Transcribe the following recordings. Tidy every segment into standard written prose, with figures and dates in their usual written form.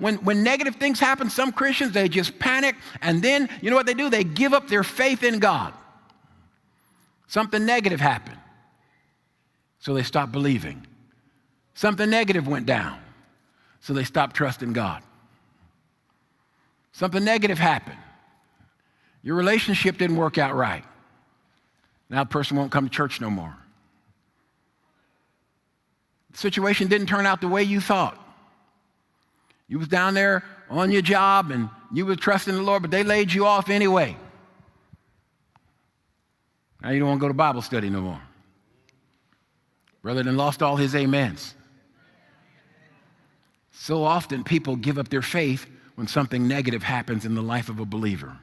When negative things happen, some Christians, they just panic, and then, you know what they do? They give up their faith in God. Something negative happened, so they stopped believing. Something negative went down, so they stopped trusting God. Something negative happened. Your relationship didn't work out right. Now the person won't come to church no more. The situation didn't turn out the way you thought. You was down there on your job and you were trusting the Lord, but they laid you off anyway. Now you don't want to go to Bible study no more. Brother done lost all his amens. So often people give up their faith when something negative happens in the life of a believer.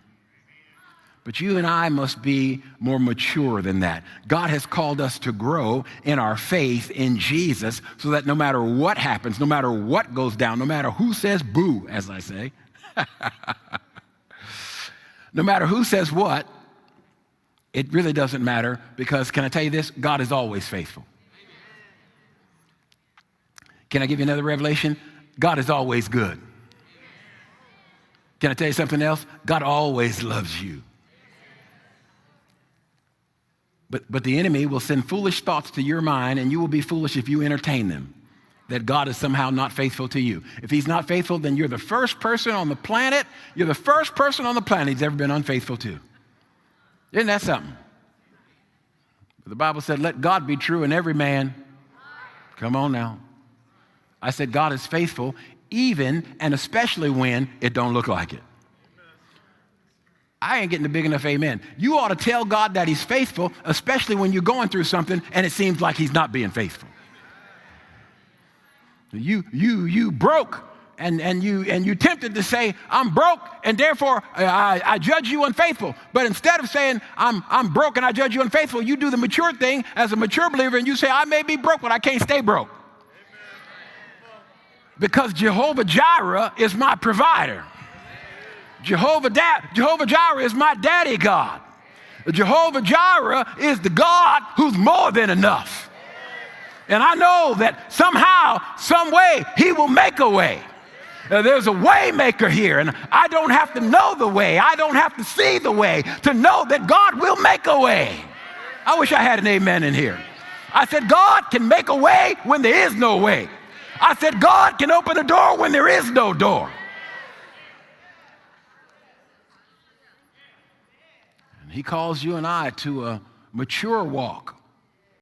But you and I must be more mature than that. God has called us to grow in our faith in Jesus so that no matter what happens, no matter what goes down, no matter who says boo, as I say, no matter who says what, it really doesn't matter because, can I tell you this? God is always faithful. Can I give you another revelation? God is always good. Can I tell you something else? God always loves you. But the enemy will send foolish thoughts to your mind, and you will be foolish if you entertain them, that God is somehow not faithful to you. If he's not faithful, then you're the first person on the planet, he's ever been unfaithful to. Isn't that something? The Bible said, let God be true and every man. Come on now. I said God is faithful even and especially when it don't look like it. I ain't getting a big enough amen. You ought to tell God that he's faithful, especially when you're going through something and it seems like he's not being faithful. You broke and you tempted to say, I'm broke and therefore I judge you unfaithful. But instead of saying, I'm broke and I judge you unfaithful, you do the mature thing as a mature believer and you say, I may be broke, but I can't stay broke. Because Jehovah Jireh is my provider. Jehovah Jireh is my daddy God. Jehovah Jireh is the God who's more than enough. And I know that somehow, some way, he will make a way. There's a way maker here, and I don't have to know the way. I don't have to see the way to know that God will make a way. I wish I had an amen in here. I said, God can make a way when there is no way. I said, God can open a door when there is no door. And he calls you and I to a mature walk